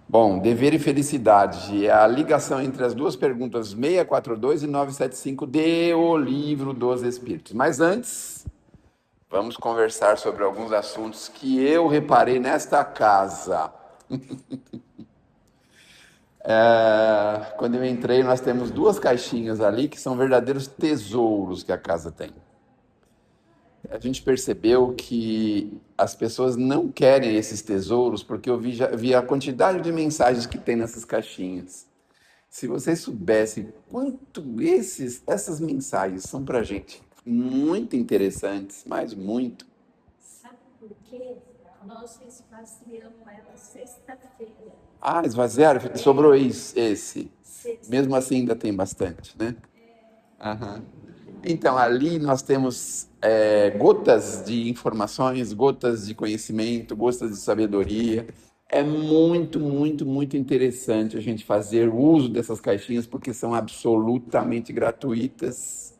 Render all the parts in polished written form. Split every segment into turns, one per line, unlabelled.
Bom, dever e felicidade é a ligação entre as duas perguntas 642 e 975 de O Livro dos Espíritos. Mas antes, vamos conversar sobre alguns assuntos que eu reparei nesta casa. Quando eu entrei, nós temos duas caixinhas ali que são verdadeiros tesouros que a casa tem. A gente percebeu que as pessoas não querem esses tesouros porque eu vi a quantidade de mensagens que tem nessas caixinhas. Se vocês soubessem quanto essas mensagens são para a gente muito interessantes, mas muito.
Sabe por quê? Nós esvaziamos ela sexta-feira.
Ah, esvaziaram, sobrou esse.
Sexta.
Mesmo assim, ainda tem bastante, né? Aham. Então, ali nós temos gotas de informações, gotas de conhecimento, gotas de sabedoria. É muito, muito, muito interessante a gente fazer uso dessas caixinhas porque são absolutamente gratuitas.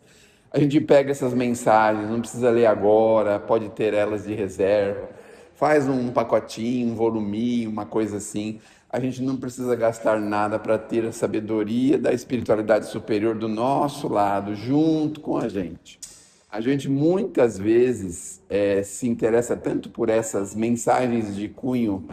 A gente pega essas mensagens, não precisa ler agora, pode ter elas de reserva. Faz um pacotinho, um voluminho, uma coisa assim. A gente não precisa gastar nada para ter a sabedoria da espiritualidade superior do nosso lado, junto com a gente. A gente muitas vezes se interessa tanto por essas mensagens de cunho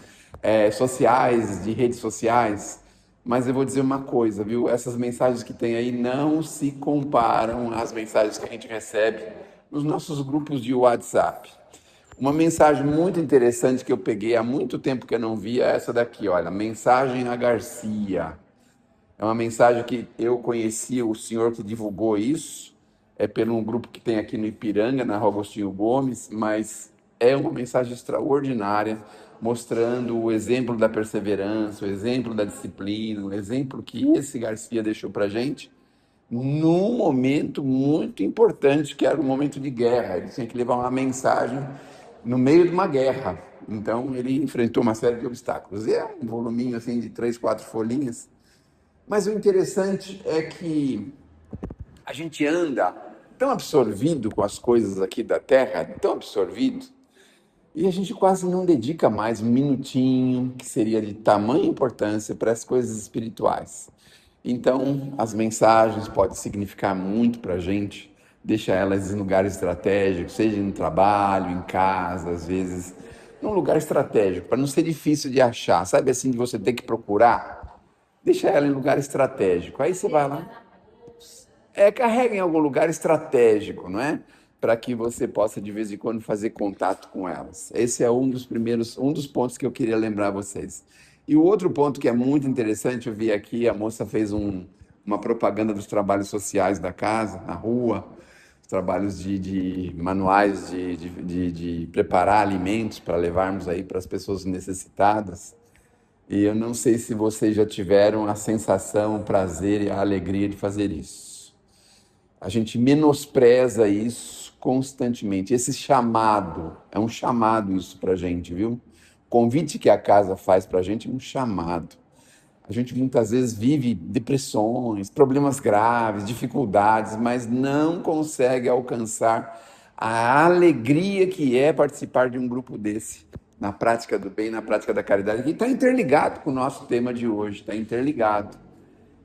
sociais, de redes sociais, mas eu vou dizer uma coisa, viu? Essas mensagens que tem aí não se comparam às mensagens que a gente recebe nos nossos grupos de WhatsApp. Uma mensagem muito interessante que eu peguei há muito tempo que eu não via é essa daqui, olha, mensagem a Garcia. É uma mensagem que eu conheci o senhor que divulgou isso, é pelo um grupo que tem aqui no Ipiranga, na Rua Agostinho Gomes, mas é uma mensagem extraordinária, mostrando o exemplo da perseverança, o exemplo da disciplina, o exemplo que esse Garcia deixou para gente num momento muito importante, que era um momento de guerra. Ele tinha que levar uma mensagem no meio de uma guerra. Então, ele enfrentou uma série de obstáculos. E é um voluminho assim de 3, 4 folhinhas, mas o interessante é que a gente anda tão absorvido com as coisas aqui da Terra, tão absorvido, e a gente quase não dedica mais um minutinho, que seria de tamanha importância, para as coisas espirituais. Então, as mensagens podem significar muito para a gente, deixa elas em lugares estratégicos, seja no trabalho, em casa, às vezes, num lugar estratégico, para não ser difícil de achar, sabe assim, de você ter que procurar, deixa ela em lugar estratégico. Aí você vai lá, carrega em algum lugar estratégico, não é? Para que você possa de vez em quando fazer contato com elas. Esse é um dos pontos que eu queria lembrar vocês. E o outro ponto que é muito interessante, eu vi aqui, a moça fez uma propaganda dos trabalhos sociais da casa, na rua, os trabalhos de manuais de preparar alimentos para levarmos aí para as pessoas necessitadas. E eu não sei se vocês já tiveram a sensação, o prazer e a alegria de fazer isso. A gente menospreza isso constantemente. Esse chamado, é um chamado isso para a gente, viu? O convite que a casa faz para a gente é um chamado. A gente muitas vezes vive depressões, problemas graves, dificuldades, mas não consegue alcançar a alegria que é participar de um grupo desse, na prática do bem, na prática da caridade, que está interligado com o nosso tema de hoje, está interligado.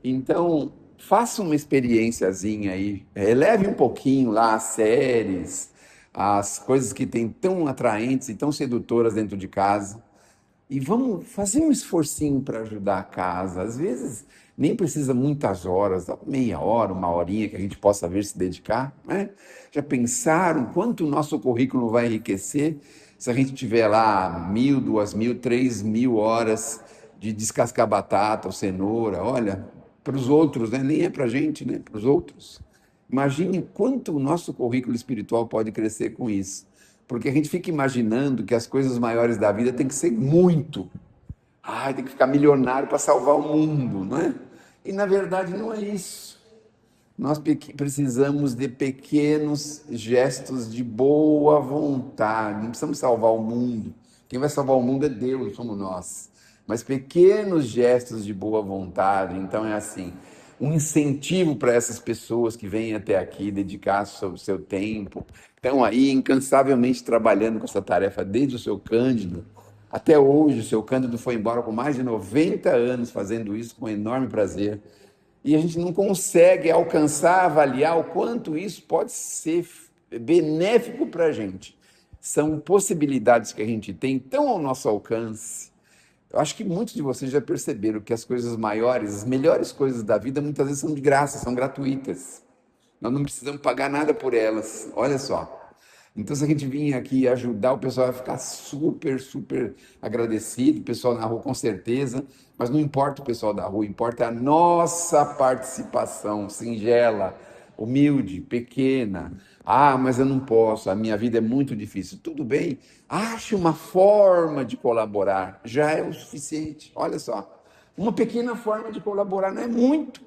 Então, faça uma experiênciazinha aí, eleve um pouquinho lá as séries, as coisas que tem tão atraentes e tão sedutoras dentro de casa, e vamos fazer um esforcinho para ajudar a casa. Às vezes nem precisa muitas horas, meia hora, uma horinha que a gente possa ver se dedicar, né? Já pensaram quanto o nosso currículo vai enriquecer se a gente tiver lá 1.000, 2.000, 3.000 horas de descascar batata ou cenoura? Olha, para os outros, né? Nem é para a gente, né? Para os outros. Imagine quanto o nosso currículo espiritual pode crescer com isso. Porque a gente fica imaginando que as coisas maiores da vida tem que ser muito. Ai, tem que ficar milionário para salvar o mundo, não é? E na verdade não é isso. Nós precisamos de pequenos gestos de boa vontade. Não precisamos salvar o mundo. Quem vai salvar o mundo é Deus, somos nós. Mas pequenos gestos de boa vontade. Então é assim, um incentivo para essas pessoas que vêm até aqui dedicar o seu tempo, estão aí incansavelmente trabalhando com essa tarefa desde o seu Cândido. Até hoje, o seu Cândido foi embora com mais de 90 anos fazendo isso com enorme prazer. E a gente não consegue alcançar, avaliar o quanto isso pode ser benéfico para a gente. São possibilidades que a gente tem tão ao nosso alcance. Eu acho que muitos de vocês já perceberam que as coisas maiores, as melhores coisas da vida, muitas vezes são de graça, são gratuitas. Nós não precisamos pagar nada por elas. Olha só. Então, se a gente vir aqui ajudar, o pessoal vai ficar super, super agradecido, o pessoal na rua com certeza, mas não importa o pessoal da rua, importa a nossa participação singela, humilde, pequena. Ah, mas eu não posso, a minha vida é muito difícil. Tudo bem, ache uma forma de colaborar, já é o suficiente. Olha só, uma pequena forma de colaborar não é muito.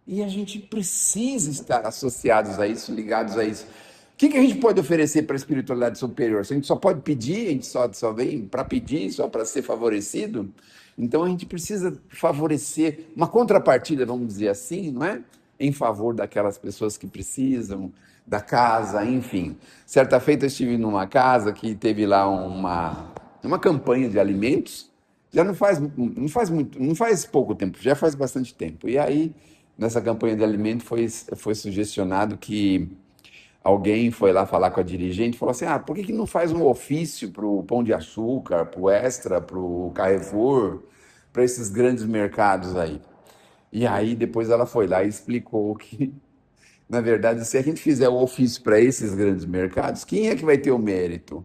E a gente precisa estar associados a isso, ligados a isso. O que a gente pode oferecer para a espiritualidade superior? Se a gente só pode pedir, a gente só vem para pedir, só para ser favorecido. Então a gente precisa favorecer uma contrapartida, vamos dizer assim, não é? Em favor daquelas pessoas que precisam, da casa, enfim. Certa feita eu estive numa casa que teve lá uma campanha de alimentos, já não faz pouco tempo, já faz bastante tempo. E aí, nessa campanha de alimentos, foi sugestionado que alguém foi lá falar com a dirigente e falou assim: por que não faz um ofício para o Pão de Açúcar, para o Extra, para o Carrefour, para esses grandes mercados aí? E aí depois ela foi lá e explicou que, na verdade, se a gente fizer o ofício para esses grandes mercados, quem é que vai ter o mérito?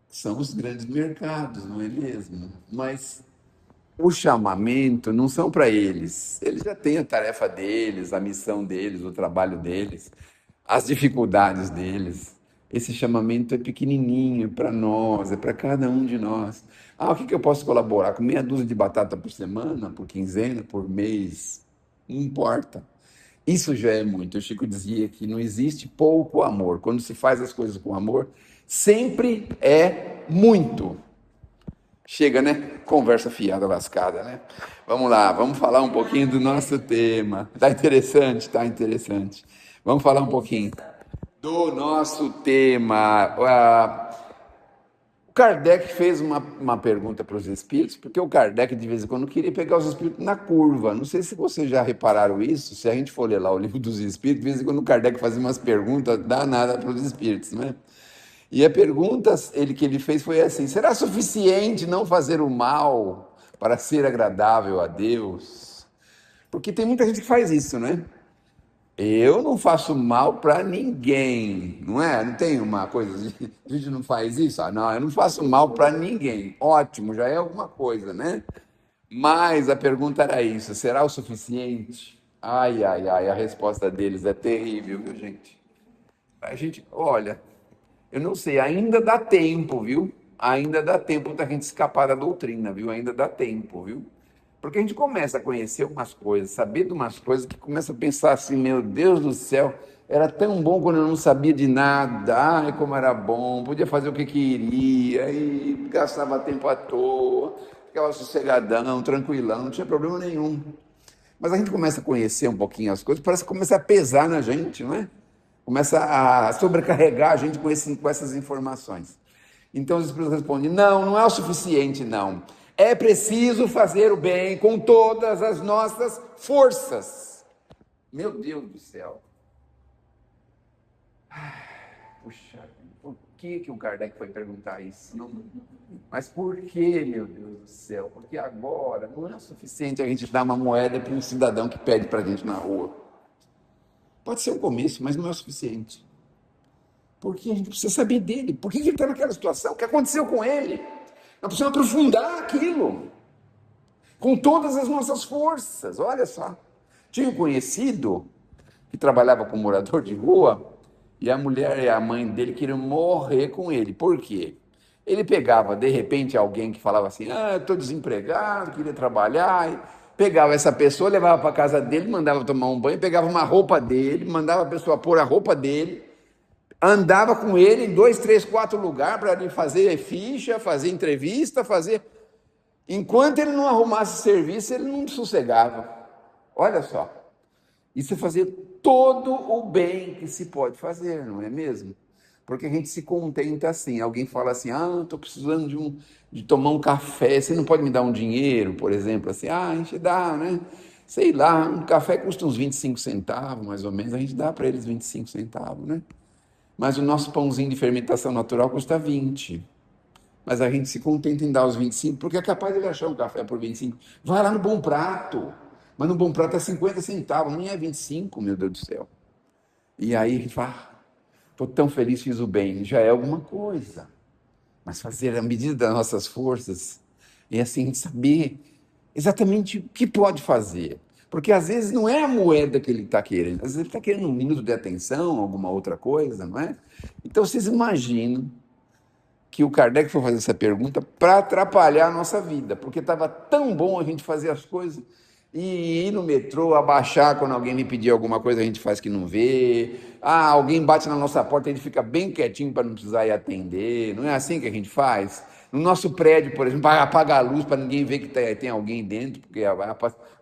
São os grandes mercados, não é mesmo? Mas o chamamento não são para eles. Eles já têm a tarefa deles, a missão deles, o trabalho deles, as dificuldades deles. Esse chamamento é pequenininho para nós, é para cada um de nós. O que eu posso colaborar? Com meia dúzia de batata por semana, por quinzena, por mês? Não importa. Isso já é muito. O Chico dizia que não existe pouco amor. Quando se faz as coisas com amor, sempre é muito. Chega, né? Conversa fiada, lascada, né? Vamos lá, vamos falar um pouquinho do nosso tema. Tá interessante, tá interessante. Vamos falar um pouquinho do nosso tema. O Kardec fez uma pergunta para os espíritos, porque o Kardec, de vez em quando, queria pegar os espíritos na curva. Não sei se vocês já repararam isso, se a gente for ler lá o livro dos espíritos, de vez em quando o Kardec fazia umas perguntas danadas para os espíritos, né? E a pergunta que ele fez foi assim: será suficiente não fazer o mal para ser agradável a Deus? Porque tem muita gente que faz isso, né? Eu não faço mal para ninguém, não é? Não tem uma coisa de a gente não faz isso? Não, eu não faço mal para ninguém. Ótimo, já é alguma coisa, né? Mas a pergunta era isso: será o suficiente? Ai, ai, ai, a resposta deles é terrível, viu, gente? Olha, eu não sei, ainda dá tempo, viu? Ainda dá tempo da gente escapar da doutrina, viu? Ainda dá tempo, viu? Porque a gente começa a conhecer umas coisas, saber de umas coisas, que começa a pensar assim: meu Deus do céu, era tão bom quando eu não sabia de nada, ai, como era bom, podia fazer o que queria, e gastava tempo à toa, ficava sossegadão, tranquilão, não tinha problema nenhum. Mas a gente começa a conhecer um pouquinho as coisas, parece que começa a pesar na gente, não é? Começa a sobrecarregar a gente com essas informações. Então os Espíritos respondem: não é o suficiente, não. É preciso fazer o bem com todas as nossas forças. Meu Deus do céu. Puxa, por que o Kardec foi perguntar isso? Não, mas por que, meu Deus do céu? Porque agora não é o suficiente a gente dar uma moeda para um cidadão que pede para a gente na rua. Pode ser um começo, mas não é o suficiente. Porque a gente precisa saber dele. Por que ele está naquela situação? O que aconteceu com ele? Nós precisamos aprofundar aquilo. Com todas as nossas forças. Olha só. Tinha um conhecido que trabalhava com morador de rua e a mulher e a mãe dele queriam morrer com ele. Por quê? Ele pegava, de repente, alguém que falava assim: eu estou desempregado, queria trabalhar. E pegava essa pessoa, levava para a casa dele, mandava tomar um banho, pegava uma roupa dele, mandava a pessoa pôr a roupa dele, andava com ele em 2, 3, 4 lugares para ele fazer ficha, fazer entrevista, fazer... Enquanto ele não arrumasse serviço, ele não sossegava. Olha só. Isso é fazer todo o bem que se pode fazer, não é mesmo? Porque a gente se contenta assim. Alguém fala assim, estou precisando de tomar um café, você não pode me dar um dinheiro, por exemplo, assim, a gente dá, né? Sei lá, um café custa uns 25 centavos, mais ou menos, a gente dá para eles 25 centavos, né? Mas o nosso pãozinho de fermentação natural custa 20. Mas a gente se contenta em dar os 25, porque é capaz de ele achar um café por 25. Vai lá no Bom Prato. Mas no Bom Prato é 50 centavos, não é 25, meu Deus do céu. E aí a gente fala, estou tão feliz, fiz o bem. Já é alguma coisa. Mas fazer a medida das nossas forças é assim, a gente saber exatamente o que pode fazer. Porque às vezes não é a moeda que ele está querendo, às vezes ele está querendo um minuto de atenção, alguma outra coisa, não é? Então vocês imaginam que o Kardec foi fazer essa pergunta para atrapalhar a nossa vida, porque estava tão bom a gente fazer as coisas e ir no metrô, abaixar quando alguém me pedir alguma coisa, a gente faz que não vê. Alguém bate na nossa porta, a gente fica bem quietinho para não precisar ir atender. Não é assim que a gente faz? No nosso prédio, por exemplo, apagar a luz para ninguém ver que tem alguém dentro, porque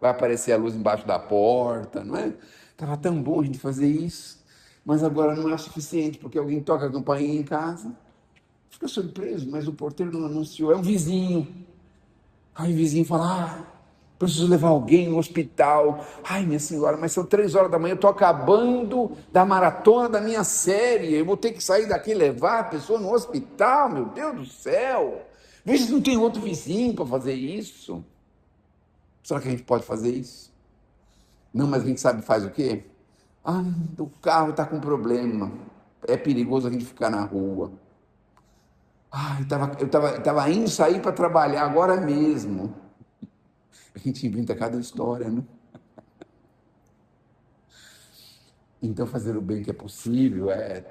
vai aparecer a luz embaixo da porta, não é? Estava tão bom a gente fazer isso, mas agora não é o suficiente, porque alguém toca a campainha em casa. Fica surpreso, mas o porteiro não anunciou, é um vizinho. Aí o vizinho fala, preciso levar alguém no hospital. Ai, minha senhora, mas são 3 horas da manhã, eu estou acabando da maratona da minha série, eu vou ter que sair daqui e levar a pessoa no hospital, meu Deus do céu. Veja se não tem outro vizinho para fazer isso. Será que a gente pode fazer isso? Não, mas a gente sabe faz o quê? O carro está com problema, é perigoso a gente ficar na rua. Eu tava indo sair para trabalhar agora mesmo. A gente inventa cada história, né? Então, fazer o bem que é possível é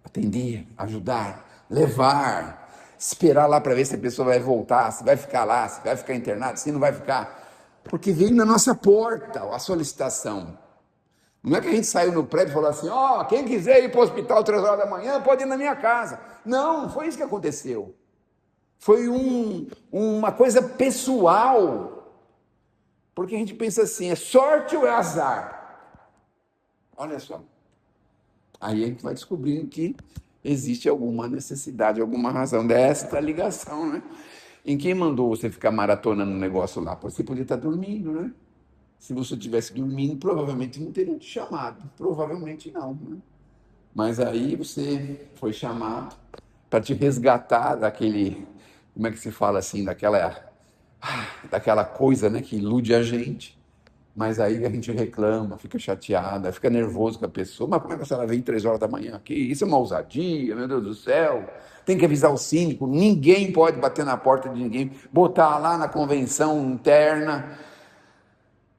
atender, ajudar, levar, esperar lá para ver se a pessoa vai voltar, se vai ficar lá, se vai ficar internado, se não vai ficar. Porque veio na nossa porta a solicitação. Não é que a gente saiu no prédio e falou assim, quem quiser ir para o hospital 3 horas da manhã, pode ir na minha casa. Não foi isso que aconteceu. Foi uma coisa pessoal. Porque a gente pensa assim, é sorte ou é azar? Olha só. Aí a gente vai descobrindo que existe alguma necessidade, alguma razão dessa ligação, né? Em quem mandou você ficar maratonando um negócio lá? Você podia estar dormindo, né? Se você estivesse dormindo, provavelmente não teriam te chamado. Provavelmente não, né? Mas aí você foi chamado para te resgatar daquele, como é que se fala assim, daquela coisa, né, que ilude a gente. Mas aí a gente reclama, fica chateada, fica nervoso com a pessoa. Mas como é que ela vem 3 horas da manhã aqui? Isso é uma ousadia, meu Deus do céu. Tem que avisar o síndico, ninguém pode bater na porta de ninguém, botar lá na convenção interna.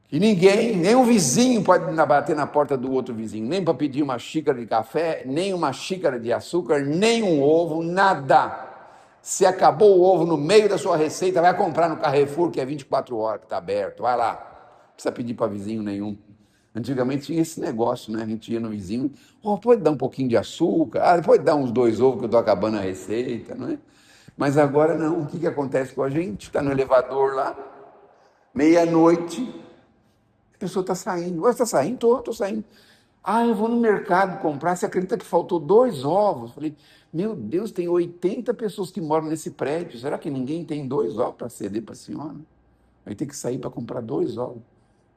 E ninguém, nem um vizinho pode bater na porta do outro vizinho, nem para pedir uma xícara de café, nem uma xícara de açúcar, nem um ovo, nada. Se acabou o ovo no meio da sua receita, vai comprar no Carrefour, que é 24 horas, que está aberto, vai lá. Não precisa pedir para vizinho nenhum. Antigamente tinha esse negócio, né? A gente ia no vizinho, pode dar um pouquinho de açúcar, pode dar uns 2 ovos que eu estou acabando a receita, não é? Mas agora não, o que acontece com a gente? Está no elevador lá, meia-noite, a pessoa está saindo. Você está saindo? Estou saindo. Eu vou no mercado comprar. Você acredita que faltou 2 ovos? Falei, meu Deus, tem 80 pessoas que moram nesse prédio. Será que ninguém tem 2 ovos para ceder para a senhora? Aí tem que sair para comprar 2 ovos.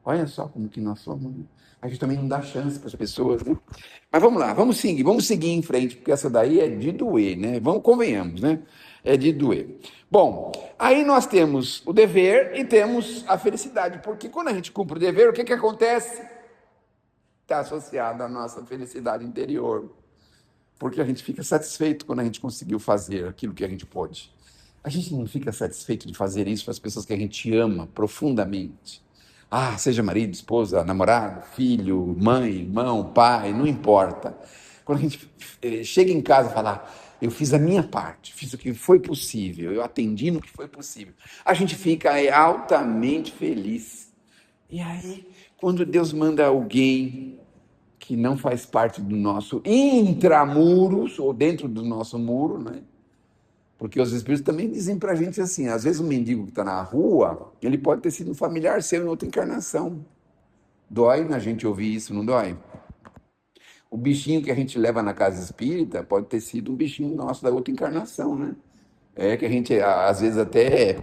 Olha só como que nós somos. Né? A gente também não dá chance para as pessoas. Né? Mas vamos lá, vamos seguir em frente, porque essa daí é de doer, né? Convenhamos, né? É de doer. Bom, aí nós temos o dever e temos a felicidade, porque quando a gente cumpre o dever, o que acontece? Está associado à nossa felicidade interior, porque a gente fica satisfeito quando a gente conseguiu fazer aquilo que a gente pôde. A gente não fica satisfeito de fazer isso para as pessoas que a gente ama profundamente. Seja marido, esposa, namorado, filho, mãe, irmão, pai, não importa. Quando a gente chega em casa e fala, eu fiz a minha parte, fiz o que foi possível, eu atendi no que foi possível, a gente fica altamente feliz. E aí, quando Deus manda alguém que não faz parte do nosso intramuros, ou dentro do nosso muro, né? Porque os espíritos também dizem para a gente assim, às vezes o mendigo que está na rua, ele pode ter sido um familiar seu em outra encarnação. Dói na gente ouvir isso, não dói? O bichinho que a gente leva na casa espírita pode ter sido um bichinho nosso da outra encarnação, né? É que a gente, às vezes, até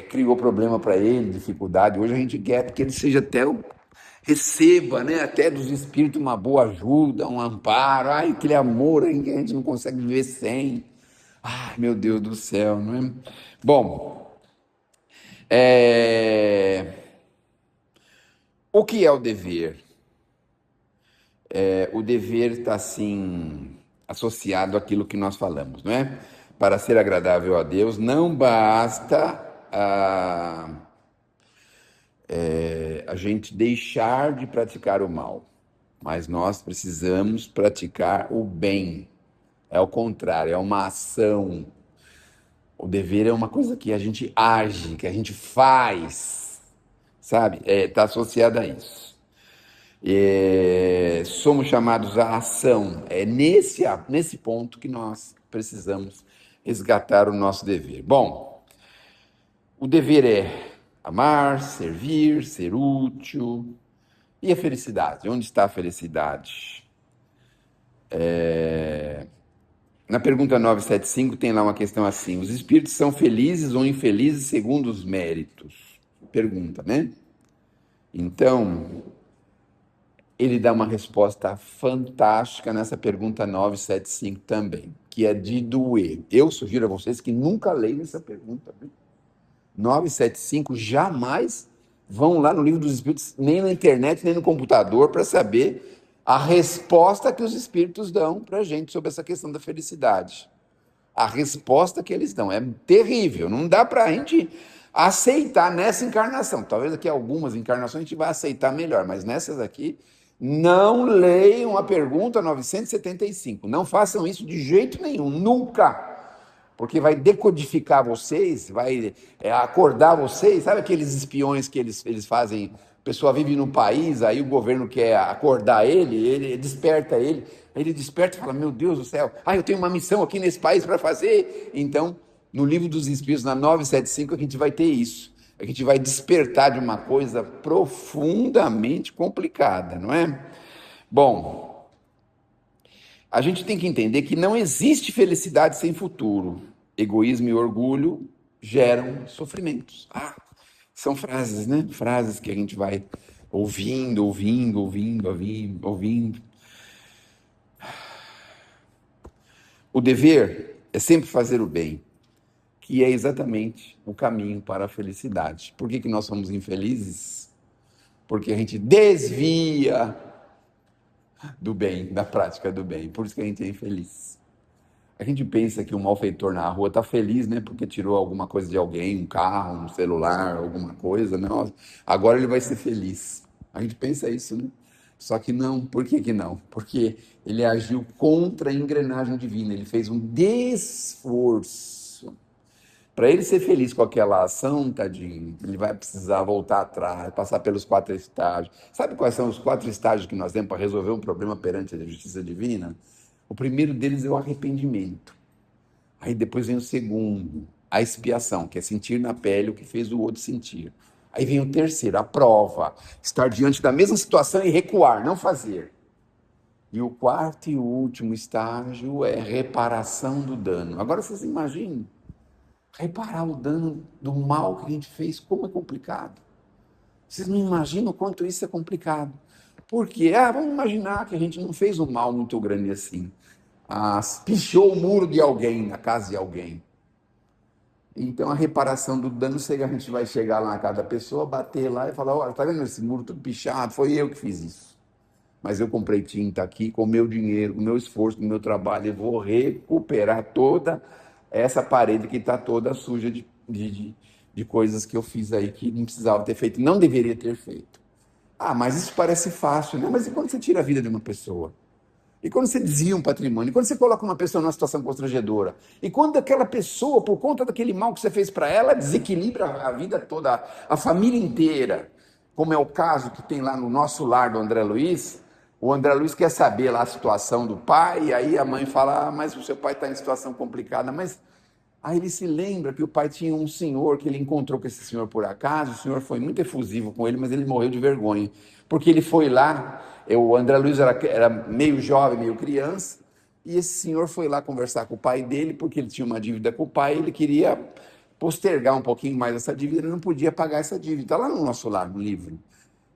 criou problema para ele, dificuldade. Hoje a gente quer que ele seja até receba, né, até dos espíritos uma boa ajuda, um amparo. Ai, aquele amor aí que a gente não consegue viver sem. Ai, meu Deus do céu, não é? Bom, o que é o dever? O dever está, assim, associado àquilo que nós falamos, não é? Para ser agradável a Deus, não basta a gente deixar de praticar o mal, mas nós precisamos praticar o bem. É o contrário, é uma ação. O dever é uma coisa que a gente age, que a gente faz, sabe? Está associado a isso. Somos chamados à ação. É nesse ponto que nós precisamos resgatar o nosso dever. Bom, o dever é amar, servir, ser útil. E a felicidade? Onde está a felicidade? Na pergunta 975 tem lá uma questão assim: os espíritos são felizes ou infelizes segundo os méritos? Pergunta, né? Então, ele dá uma resposta fantástica nessa pergunta 975 também, que é de doer. Eu sugiro a vocês que nunca leiam essa pergunta. 975, jamais vão lá no Livro dos Espíritos, nem na internet, nem no computador, para saber a resposta que os espíritos dão para a gente sobre essa questão da felicidade. A resposta que eles dão é terrível, não dá para a gente aceitar nessa encarnação. Talvez daqui a algumas encarnações a gente vai aceitar melhor, mas nessas aqui, não leiam a pergunta 975. Não façam isso de jeito nenhum, nunca. Porque vai decodificar vocês, vai acordar vocês. Sabe aqueles espiões que eles fazem? A pessoa vive num país, aí o governo quer acordar ele desperta ele. Aí ele desperta e fala: meu Deus do céu, eu tenho uma missão aqui nesse país para fazer. Então, no Livro dos Espíritos, na 975, a gente vai ter isso. A gente vai despertar de uma coisa profundamente complicada, não é? Bom, a gente tem que entender que não existe felicidade sem futuro. Egoísmo e orgulho geram sofrimentos. São frases, né? Frases que a gente vai ouvindo. O dever é sempre fazer o bem, que é exatamente o caminho para a felicidade. Por que nós somos infelizes? Porque a gente desvia do bem, da prática do bem. Por isso que a gente é infeliz. A gente pensa que um malfeitor na rua está feliz, né? Porque tirou alguma coisa de alguém, um carro, um celular, alguma coisa. Não, agora ele vai ser feliz. A gente pensa isso, né? Só que não. Por que não? Porque ele agiu contra a engrenagem divina. Ele fez um desforço. Para ele ser feliz com aquela ação, tadinho, ele vai precisar voltar atrás, passar pelos 4 estágios. Sabe quais são os 4 estágios que nós temos para resolver um problema perante a justiça divina? O primeiro deles é o arrependimento. Aí depois vem o segundo, a expiação, que é sentir na pele o que fez o outro sentir. Aí vem o terceiro, a prova, estar diante da mesma situação e recuar, não fazer. E o quarto e o último estágio é reparação do dano. Agora vocês imaginem, reparar o dano do mal que a gente fez, como é complicado. Vocês não imaginam o quanto isso é complicado. Por quê? Vamos imaginar que a gente não fez um mal muito grande assim. Pichou o muro de alguém, na casa de alguém. Então a reparação do dano, a gente vai chegar lá na casa da pessoa, bater lá e falar: olha, tá vendo esse muro tudo pichado? Foi eu que fiz isso. Mas eu comprei tinta aqui com o meu dinheiro, com o meu esforço, com o meu trabalho, e vou recuperar toda essa parede que está toda suja de coisas que eu fiz aí que não precisava ter feito, não deveria ter feito. Mas isso parece fácil, né? Mas e quando você tira a vida de uma pessoa? E quando você desvia um patrimônio? E quando você coloca uma pessoa numa situação constrangedora? E quando aquela pessoa, por conta daquele mal que você fez para ela, desequilibra a vida toda, a família inteira? Como é o caso que tem lá no nosso lar do André Luiz. O André Luiz quer saber lá a situação do pai, e aí a mãe fala: mas o seu pai está em situação complicada. Mas Aí ele se lembra que o pai tinha um senhor que ele encontrou com esse senhor por acaso. O senhor foi muito efusivo com ele, mas ele morreu de vergonha, porque ele foi lá. O André Luiz era meio jovem, meio criança, e esse senhor foi lá conversar com o pai dele, porque ele tinha uma dívida com o pai, ele queria postergar um pouquinho mais essa dívida, ele não podia pagar essa dívida. Está lá no nosso lado, no livro.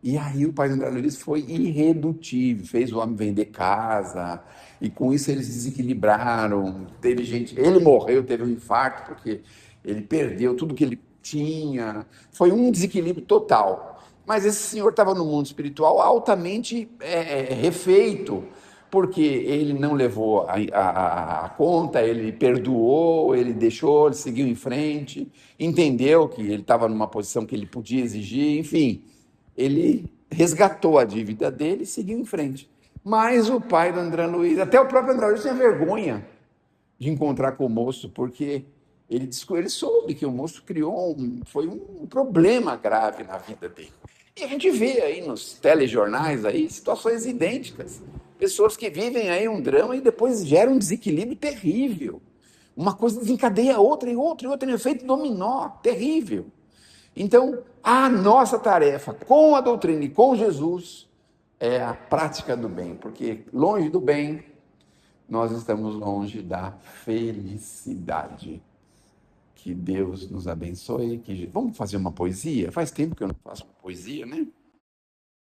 E aí o pai do André Luiz foi irredutível, fez o homem vender casa, e com isso eles desequilibraram. Teve gente, ele morreu, teve um infarto, porque ele perdeu tudo que ele tinha. Foi um desequilíbrio total. Mas esse senhor estava no mundo espiritual altamente refeito, porque ele não levou a conta, ele perdoou, ele deixou, ele seguiu em frente, entendeu que ele estava numa posição que ele podia exigir, enfim, ele resgatou a dívida dele e seguiu em frente. Mas o pai do André Luiz, até o próprio André Luiz tinha vergonha de encontrar com o moço, porque ele soube que o moço foi um problema grave na vida dele. E a gente vê aí nos telejornais aí situações idênticas. Pessoas que vivem aí um drama e depois geram um desequilíbrio terrível. Uma coisa desencadeia outra e outra e outra, um efeito dominó terrível. Então, a nossa tarefa com a doutrina e com Jesus é a prática do bem, porque longe do bem, nós estamos longe da felicidade. Que Deus nos abençoe. Vamos fazer uma poesia? Faz tempo que eu não faço uma poesia, né?